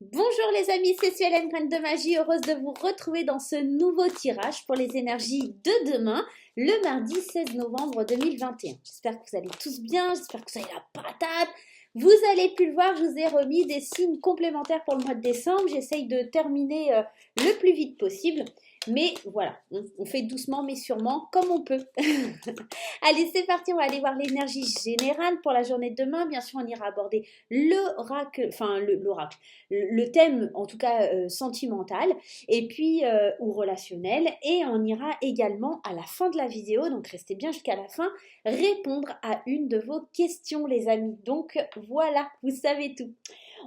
Bonjour les amis, c'est Suelen, Graine de Magie, heureuse de vous retrouver dans ce nouveau tirage pour les énergies de demain, le mardi 16 novembre 2021. J'espère que vous allez tous bien, j'espère que vous avez la patate. Vous avez pu le voir, je vous ai remis des signes complémentaires pour le mois de décembre. J'essaye de terminer le plus vite possible. Mais voilà, on fait doucement mais sûrement comme on peut. Allez, c'est parti, on va aller voir l'énergie générale pour la journée de demain. Bien sûr, on ira aborder l'oracle, enfin l'oracle, le thème en tout cas sentimental et puis ou relationnel, et on ira également à la fin de la vidéo, donc restez bien jusqu'à la fin, répondre à une de vos questions les amis. Donc voilà, vous savez tout.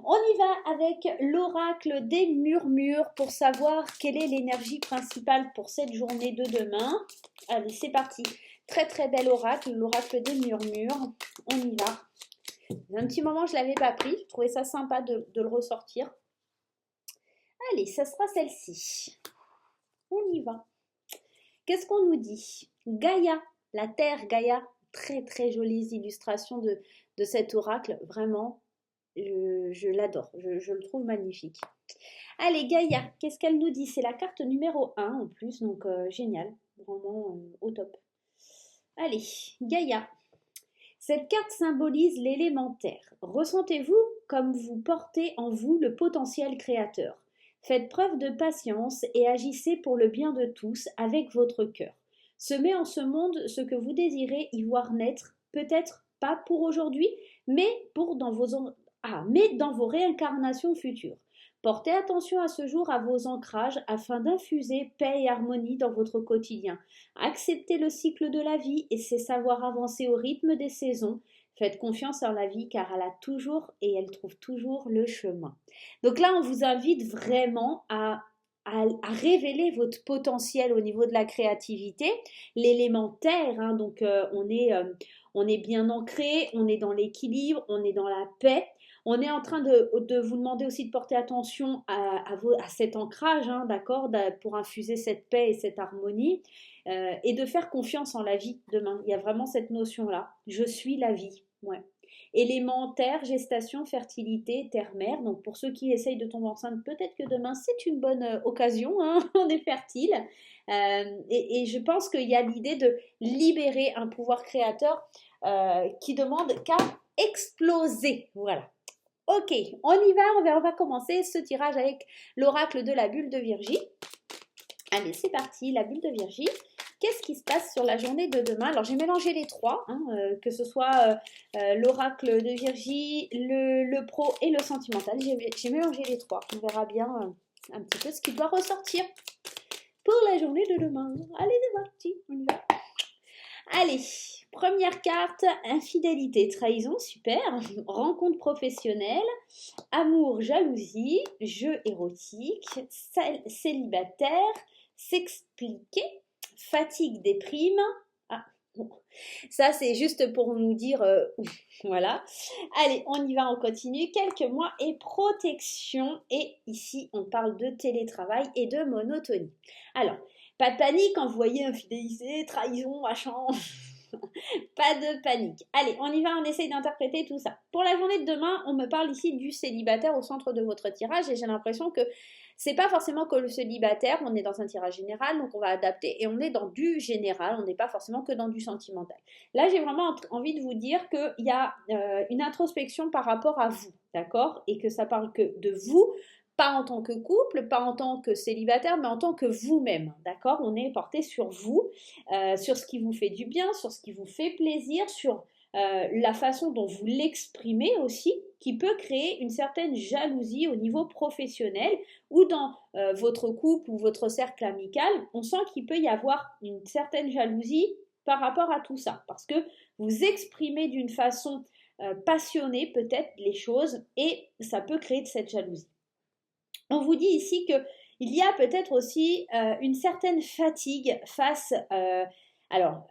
On y va avec l'oracle des murmures pour savoir quelle est l'énergie principale pour cette journée de demain. Allez, c'est parti. Très très bel oracle, l'oracle des murmures. On y va. Un petit moment, je ne l'avais pas pris. Je trouvais ça sympa de le ressortir. Allez, ça sera celle-ci. On y va. Qu'est-ce qu'on nous dit? Gaïa, la terre Gaïa. Très très jolies illustrations de cet oracle. Vraiment, je l'adore. Je le trouve magnifique. Allez, Gaïa, qu'est-ce qu'elle nous dit? C'est la carte numéro 1 en plus, donc génial. Vraiment au top. Allez, Gaïa. Cette carte symbolise l'élémentaire. Ressentez-vous comme vous portez en vous le potentiel créateur. Faites preuve de patience et agissez pour le bien de tous avec votre cœur. Semez en ce monde ce que vous désirez y voir naître, peut-être pas pour aujourd'hui, mais dans vos réincarnations futures. Portez attention à ce jour à vos ancrages afin d'infuser paix et harmonie dans votre quotidien. Acceptez le cycle de la vie et c'est savoir avancer au rythme des saisons. Faites confiance en la vie car elle a toujours et elle trouve toujours le chemin. Donc là, on vous invite vraiment à révéler votre potentiel au niveau de la créativité, l'élémentaire, hein, donc on est bien ancré, on est dans l'équilibre, on est dans la paix. On est en train de vous demander aussi de porter attention à cet ancrage, hein, d'accord, pour infuser cette paix et cette harmonie, et de faire confiance en la vie demain. Il y a vraiment cette notion-là. Je suis la vie. Ouais. Élément terre, gestation, fertilité, terre-mère. Donc pour ceux qui essayent de tomber enceinte, peut-être que demain c'est une bonne occasion. Hein, on est fertile. Et je pense qu'il y a l'idée de libérer un pouvoir créateur qui demande qu'à exploser. Voilà. Ok, on y va, on va commencer ce tirage avec l'oracle de la bulle de Virgie. Allez, c'est parti, la bulle de Virgie. Qu'est-ce qui se passe sur la journée de demain? Alors, j'ai mélangé les trois, hein, que ce soit l'oracle de Virgie, le pro et le sentimental. J'ai mélangé les trois. On verra bien un petit peu ce qui doit ressortir pour la journée de demain. Allez, c'est parti, on y va. Allez, première carte, infidélité, trahison, super. Rencontre professionnelle, amour, jalousie, jeu érotique, célibataire, s'expliquer, fatigue, déprime. Ah, bon. Ça c'est juste pour nous dire, voilà. Allez, on y va, on continue. Quelques mois et protection. Et ici, on parle de télétravail et de monotonie. Alors, pas de panique quand vous voyez infidélité, trahison, machin. Pas de panique. Allez, on y va, on essaye d'interpréter tout ça. Pour la journée de demain, on me parle ici du célibataire au centre de votre tirage et j'ai l'impression que c'est pas forcément que le célibataire, on est dans un tirage général, donc on va adapter et on est dans du général, on n'est pas forcément que dans du sentimental. Là, j'ai vraiment envie de vous dire qu'il y a une introspection par rapport à vous, d'accord? Et que ça parle que de vous, pas en tant que couple, pas en tant que célibataire, mais en tant que vous-même, d'accord? On est porté sur vous, sur ce qui vous fait du bien, sur ce qui vous fait plaisir, sur la façon dont vous l'exprimez aussi, qui peut créer une certaine jalousie au niveau professionnel ou dans votre couple ou votre cercle amical. On sent qu'il peut y avoir une certaine jalousie par rapport à tout ça, parce que vous exprimez d'une façon passionnée peut-être les choses et ça peut créer de cette jalousie. On vous dit ici que il y a peut-être aussi une certaine fatigue face, alors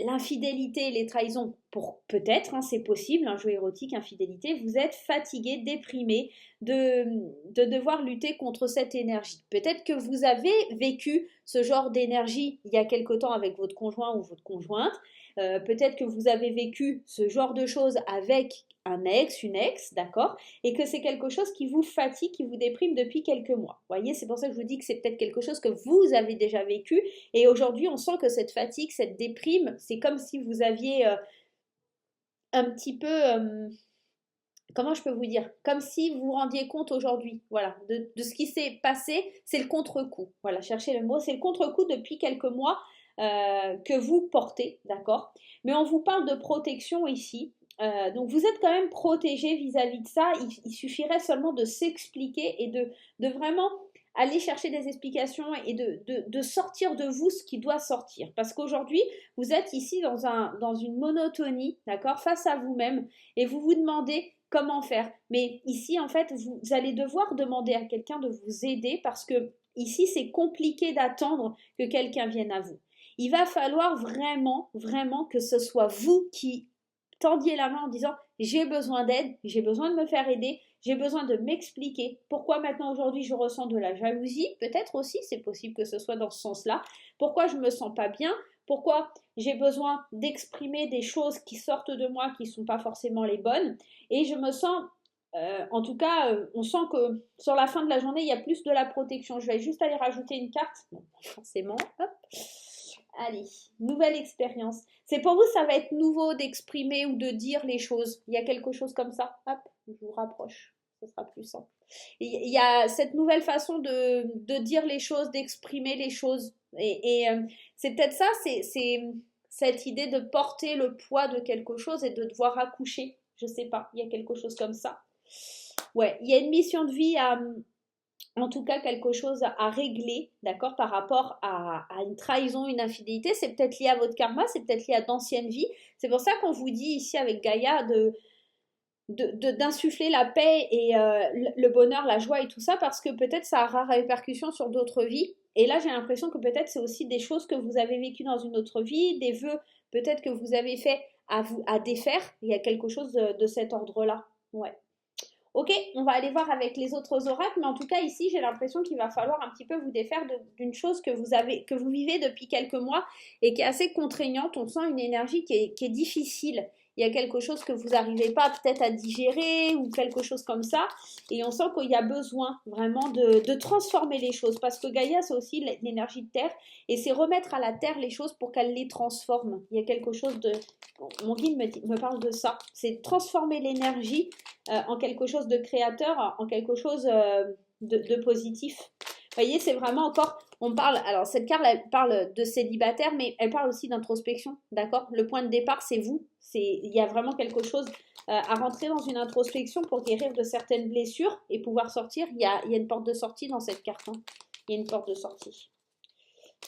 l'infidélité, les trahisons, pour peut-être, hein, c'est possible, un jeu érotique, infidélité, vous êtes fatigué, déprimé de devoir lutter contre cette énergie. Peut-être que vous avez vécu ce genre d'énergie il y a quelque temps avec votre conjoint ou votre conjointe. Peut-être que vous avez vécu ce genre de choses avec un ex, une ex, d'accord, et que c'est quelque chose qui vous fatigue, qui vous déprime depuis quelques mois. Vous voyez, c'est pour ça que je vous dis que c'est peut-être quelque chose que vous avez déjà vécu, et aujourd'hui, on sent que cette fatigue, cette déprime, c'est comme si vous aviez un petit peu... comment je peux vous dire? Comme si vous vous rendiez compte aujourd'hui, voilà, de ce qui s'est passé, c'est le contre-coup. Voilà, cherchez le mot, c'est le contre-coup depuis quelques mois que vous portez, d'accord? Mais on vous parle de protection ici. Donc vous êtes quand même protégé vis-à-vis de ça. Il suffirait seulement de s'expliquer et de vraiment aller chercher des explications et de sortir de vous ce qui doit sortir. Parce qu'aujourd'hui, vous êtes ici dans une monotonie, d'accord, face à vous-même, et vous vous demandez comment faire. Mais ici, en fait, vous allez devoir demander à quelqu'un de vous aider parce que ici, c'est compliqué d'attendre que quelqu'un vienne à vous. Il va falloir vraiment, vraiment que ce soit vous qui tendiez la main en disant j'ai besoin d'aide, j'ai besoin de me faire aider, j'ai besoin de m'expliquer pourquoi maintenant aujourd'hui je ressens de la jalousie, peut-être aussi, c'est possible que ce soit dans ce sens-là, pourquoi je me sens pas bien, pourquoi j'ai besoin d'exprimer des choses qui sortent de moi qui ne sont pas forcément les bonnes, et je me sens, en tout cas, on sent que sur la fin de la journée, il y a plus de la protection. Je vais juste aller rajouter une carte, bon, forcément, hop. Allez, nouvelle expérience. C'est pour vous, ça va être nouveau d'exprimer ou de dire les choses. Il y a quelque chose comme ça. Hop, je vous rapproche. Ce sera plus simple. Il y a cette nouvelle façon de dire les choses, d'exprimer les choses. Et c'est peut-être ça, c'est cette idée de porter le poids de quelque chose et de devoir accoucher. Je sais pas, il y a quelque chose comme ça. Ouais, il y a une mission de vie à en tout cas quelque chose à régler, d'accord, par rapport à une trahison, une infidélité. C'est peut-être lié à votre karma, c'est peut-être lié à d'anciennes vies. C'est pour ça qu'on vous dit ici avec Gaïa d'insuffler la paix et le bonheur, la joie et tout ça, parce que peut-être ça aura répercussion sur d'autres vies. Et là, j'ai l'impression que peut-être c'est aussi des choses que vous avez vécues dans une autre vie, des vœux peut-être que vous avez fait à défaire. Il y a quelque chose de cet ordre-là. Ouais. Ok, on va aller voir avec les autres oracles, mais en tout cas ici j'ai l'impression qu'il va falloir un petit peu vous défaire d'une chose que vous vivez depuis quelques mois et qui est assez contraignante. On sent une énergie qui est difficile. Il y a quelque chose que vous n'arrivez pas peut-être à digérer ou quelque chose comme ça. Et on sent qu'il y a besoin vraiment de transformer les choses. Parce que Gaïa, c'est aussi l'énergie de terre. Et c'est remettre à la terre les choses pour qu'elle les transforme. Il y a quelque chose de... Mon guide me parle de ça. C'est transformer l'énergie en quelque chose de créateur, en quelque chose de positif. Vous voyez, c'est vraiment encore, on parle, alors cette carte, elle parle de célibataire, mais elle parle aussi d'introspection, d'accord? Le point de départ, c'est vous. Il y a vraiment quelque chose à rentrer dans une introspection pour guérir de certaines blessures et pouvoir sortir. Il y a une porte de sortie dans cette carte. Hein. Il y a une porte de sortie.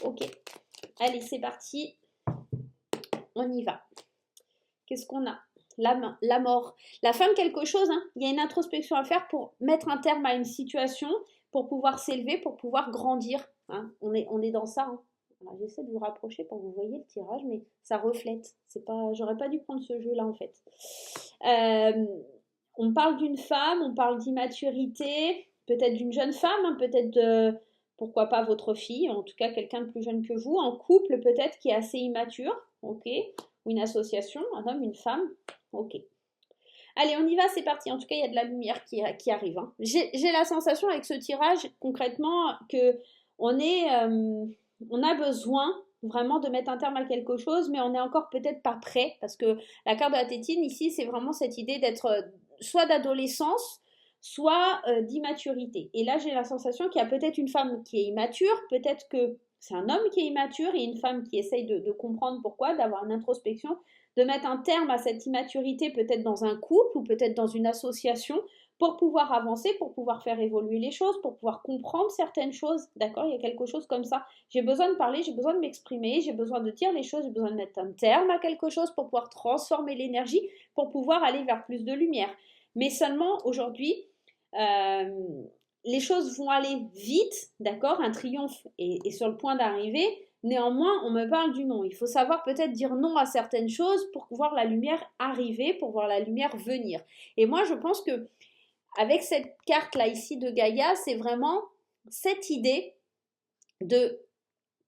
Ok. Allez, c'est parti. On y va. Qu'est-ce qu'on a? La mort. La fin de quelque chose, hein. Il y a une introspection à faire pour mettre un terme à une situation, pour pouvoir s'élever, pour pouvoir grandir. Hein. On est dans ça. Hein. J'essaie de vous rapprocher pour que vous voyez le tirage, mais ça reflète. C'est pas, j'aurais pas dû prendre ce jeu-là en fait. On parle d'une femme, on parle d'immaturité, peut-être d'une jeune femme, hein, peut-être de, pourquoi pas votre fille, en tout cas quelqu'un de plus jeune que vous, en couple peut-être qui est assez immature, ok, ou une association, un homme, une femme, ok. Allez, on y va, c'est parti. En tout cas, il y a de la lumière qui arrive. Hein. J'ai la sensation avec ce tirage, concrètement, que on a besoin vraiment de mettre un terme à quelque chose, mais on n'est encore peut-être pas prêt, parce que la carte de la tétine, ici, c'est vraiment cette idée d'être soit d'adolescence, soit d'immaturité. Et là, j'ai la sensation qu'il y a peut-être une femme qui est immature, peut-être que c'est un homme qui est immature et une femme qui essaye de comprendre pourquoi, d'avoir une introspection, de mettre un terme à cette immaturité peut-être dans un couple ou peut-être dans une association pour pouvoir avancer, pour pouvoir faire évoluer les choses, pour pouvoir comprendre certaines choses. D'accord? Il y a quelque chose comme ça. J'ai besoin de parler, j'ai besoin de m'exprimer, j'ai besoin de dire les choses, j'ai besoin de mettre un terme à quelque chose pour pouvoir transformer l'énergie, pour pouvoir aller vers plus de lumière. Mais seulement aujourd'hui, les choses vont aller vite, d'accord? Un triomphe est sur le point d'arriver. Néanmoins, on me parle du non. Il faut savoir peut-être dire non à certaines choses pour voir la lumière arriver, pour voir la lumière venir. Et moi, je pense que avec cette carte-là ici de Gaïa, c'est vraiment cette idée de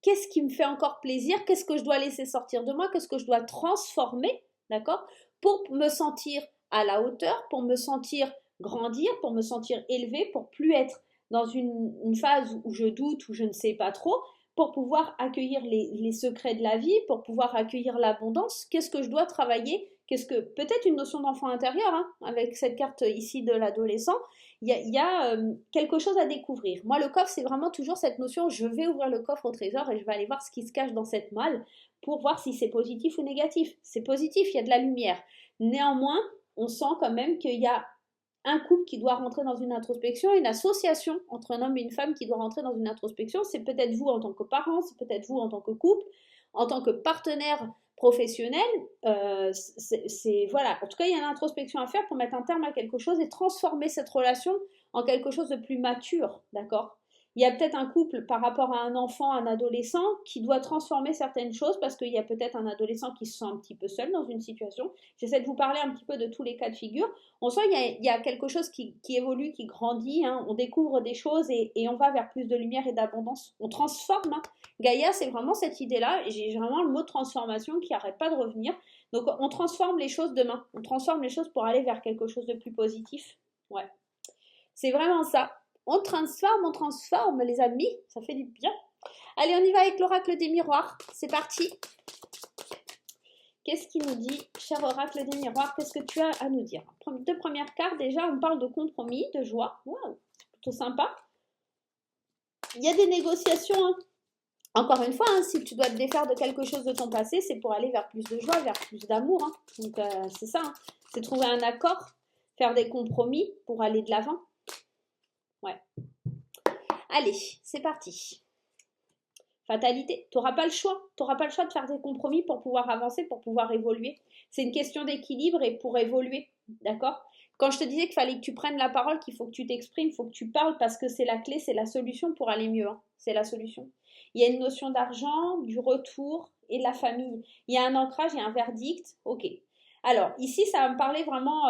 qu'est-ce qui me fait encore plaisir, qu'est-ce que je dois laisser sortir de moi, qu'est-ce que je dois transformer, d'accord, pour me sentir à la hauteur, pour me sentir grandir, pour me sentir élevée, pour plus être dans une phase où je doute, où je ne sais pas trop, pour pouvoir accueillir les secrets de la vie, pour pouvoir accueillir l'abondance. Qu'est-ce que je dois travailler? Peut-être une notion d'enfant intérieur, hein, avec cette carte ici de l'adolescent, il y a quelque chose à découvrir. Moi, le coffre, c'est vraiment toujours cette notion, je vais ouvrir le coffre au trésor et je vais aller voir ce qui se cache dans cette malle pour voir si c'est positif ou négatif. C'est positif, il y a de la lumière. Néanmoins, on sent quand même qu'il y a un couple qui doit rentrer dans une introspection, une association entre un homme et une femme qui doit rentrer dans une introspection. C'est peut-être vous en tant que parent, c'est peut-être vous en tant que couple, en tant que partenaire professionnel. Voilà. En tout cas, il y a une introspection à faire pour mettre un terme à quelque chose et transformer cette relation en quelque chose de plus mature, d'accord? Il y a peut-être un couple par rapport à un enfant, un adolescent qui doit transformer certaines choses parce qu'il y a peut-être un adolescent qui se sent un petit peu seul dans une situation. J'essaie de vous parler un petit peu de tous les cas de figure. On sent qu'il y a quelque chose qui évolue, qui grandit. Hein. On découvre des choses et on va vers plus de lumière et d'abondance. On transforme. Hein. Gaïa, c'est vraiment cette idée-là. Et j'ai vraiment le mot transformation qui n'arrête pas de revenir. Donc, on transforme les choses demain. On transforme les choses pour aller vers quelque chose de plus positif. Ouais. C'est vraiment ça. On transforme, les amis. Ça fait du bien. Allez, on y va avec l'oracle des miroirs. C'est parti. Qu'est-ce qu'il nous dit, cher oracle des miroirs? Qu'est-ce que tu as à nous dire? Deux premières cartes, déjà, on parle de compromis, de joie. Waouh, plutôt sympa. Il y a des négociations. Hein. Encore une fois, hein, si tu dois te défaire de quelque chose de ton passé, c'est pour aller vers plus de joie, vers plus d'amour. Hein. Donc, c'est ça. Hein. C'est trouver un accord, faire des compromis pour aller de l'avant. Ouais. Allez, c'est parti. Fatalité, tu n'auras pas le choix. Tu n'auras pas le choix de faire des compromis pour pouvoir avancer, pour pouvoir évoluer. C'est une question d'équilibre et pour évoluer, d'accord? Quand je te disais qu'il fallait que tu prennes la parole, qu'il faut que tu t'exprimes, il faut que tu parles parce que c'est la clé, c'est la solution pour aller mieux. Hein. C'est la solution. Il y a une notion d'argent, du retour et de la famille. Il y a un ancrage, il y a un verdict. Ok. Alors, ici, ça va me parler vraiment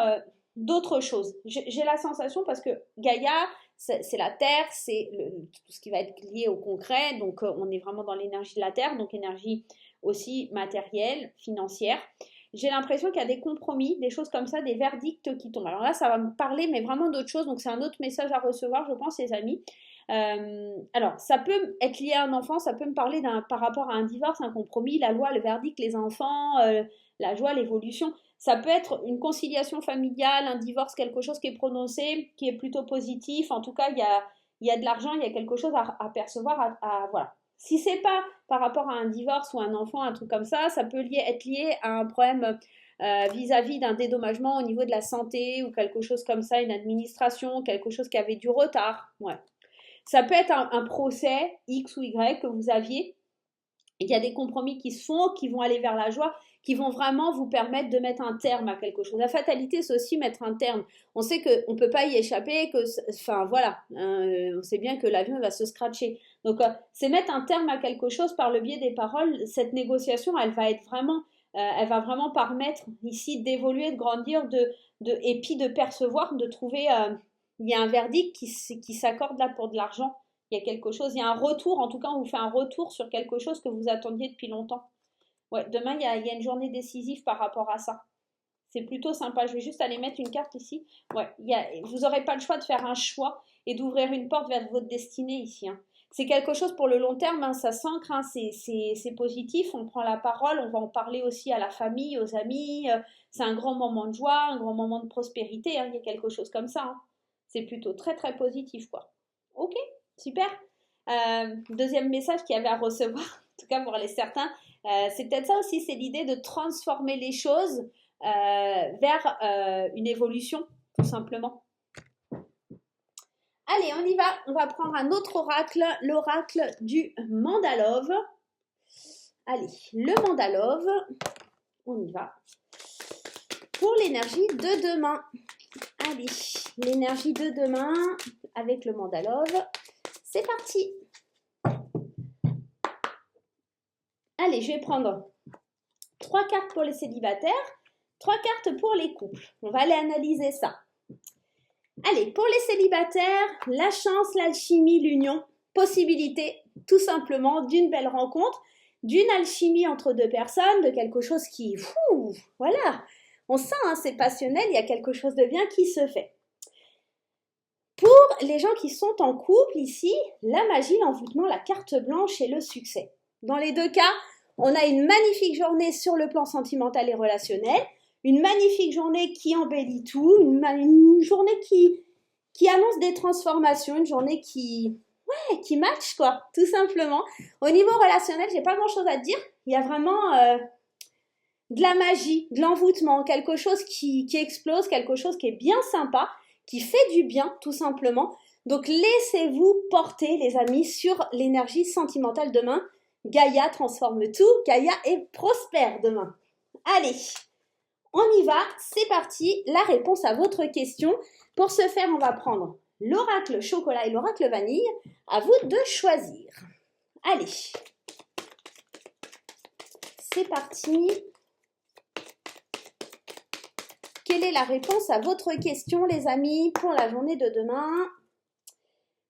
d'autre chose. J'ai la sensation parce que Gaïa, c'est la terre, c'est tout ce qui va être lié au concret. Donc, on est vraiment dans l'énergie de la terre, donc énergie aussi matérielle, financière. J'ai l'impression qu'il y a des compromis, des choses comme ça, des verdicts qui tombent. Alors là, ça va me parler, mais vraiment d'autre chose. Donc, c'est un autre message à recevoir, je pense, les amis. Alors, ça peut être lié à un enfant, ça peut me parler par rapport à un divorce, un compromis, la loi, le verdict, les enfants, la joie, l'évolution. Ça peut être une conciliation familiale, un divorce, quelque chose qui est prononcé, qui est plutôt positif. En tout cas, il y a de l'argent, il y a quelque chose à percevoir. Voilà. Si c'est pas par rapport à un divorce ou un enfant, un truc comme ça peut être lié à un problème vis-à-vis d'un dédommagement au niveau de la santé ou quelque chose comme ça, une administration, quelque chose qui avait du retard. Ouais. Ça peut être un procès X ou Y que vous aviez. Il y a des compromis qui se font, qui vont aller vers la joie, qui vont vraiment vous permettre de mettre un terme à quelque chose. La fatalité, c'est aussi mettre un terme. On sait qu'on ne peut pas y échapper, enfin voilà, on sait bien que l'avion va se scratcher. Donc, c'est mettre un terme à quelque chose par le biais des paroles. Cette négociation, elle va vraiment permettre ici d'évoluer, de grandir, et puis de percevoir, de trouver... il y a un verdict qui s'accorde là pour de l'argent. Il y a quelque chose, il y a un retour, en tout cas, on vous fait un retour sur quelque chose que vous attendiez depuis longtemps. Ouais, demain, il y a une journée décisive par rapport à ça. C'est plutôt sympa. Je vais juste aller mettre une carte ici. Ouais, vous n'aurez pas le choix de faire un choix et d'ouvrir une porte vers votre destinée ici. Hein. C'est quelque chose pour le long terme, hein, ça s'ancre, hein, c'est positif, on prend la parole, on va en parler aussi à la famille, aux amis. C'est un grand moment de joie, un grand moment de prospérité. Hein, il y a quelque chose comme ça. Hein. C'est plutôt très, très positif, quoi. Ok. Super. Deuxième message qu'il y avait à recevoir, en tout cas pour les certains, c'est peut-être ça aussi, c'est l'idée de transformer les choses vers une évolution, tout simplement. Allez, on y va. On va prendre un autre oracle, l'oracle du Mandalove. Allez, le Mandalove, on y va. Pour l'énergie de demain. Allez, l'énergie de demain avec le Mandalove. C'est parti. Allez, je vais prendre 3 cartes pour les célibataires, 3 cartes pour les couples. On va aller analyser ça. Allez, pour les célibataires, la chance, l'alchimie, l'union, possibilité tout simplement d'une belle rencontre, d'une alchimie entre deux personnes, de quelque chose qui, voilà, On sent, hein, c'est passionnel, il y a quelque chose de bien qui se fait. Pour les gens qui sont en couple ici, la magie, l'envoûtement, la carte blanche et le succès. Dans les deux cas, on a une magnifique journée sur le plan sentimental et relationnel, une magnifique journée qui embellit tout, une journée qui annonce des transformations, une journée qui match quoi, tout simplement. Au niveau relationnel, j'ai pas grand chose à dire. Il y a vraiment de la magie, de l'envoûtement, quelque chose qui explose, quelque chose qui est bien sympa, qui fait du bien tout simplement. Donc laissez-vous porter les amis sur l'énergie sentimentale demain. Gaïa transforme tout, Gaïa est prospère demain. Allez, on y va, c'est parti, la réponse à votre question. Pour ce faire, on va prendre l'oracle chocolat et l'oracle vanille. À vous de choisir. Allez, c'est parti. Quelle est la réponse à votre question, les amis, pour la journée de demain?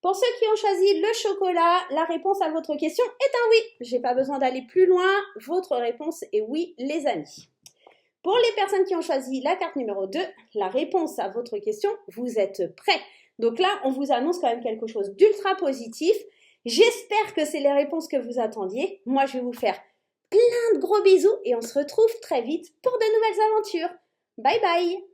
Pour ceux qui ont choisi le chocolat, la réponse à votre question est un oui. Je n'ai pas besoin d'aller plus loin. Votre réponse est oui, les amis. Pour les personnes qui ont choisi la carte numéro 2, la réponse à votre question, vous êtes prêts. Donc là, on vous annonce quand même quelque chose d'ultra positif. J'espère que c'est les réponses que vous attendiez. Moi, je vais vous faire plein de gros bisous et on se retrouve très vite pour de nouvelles aventures. Bye bye!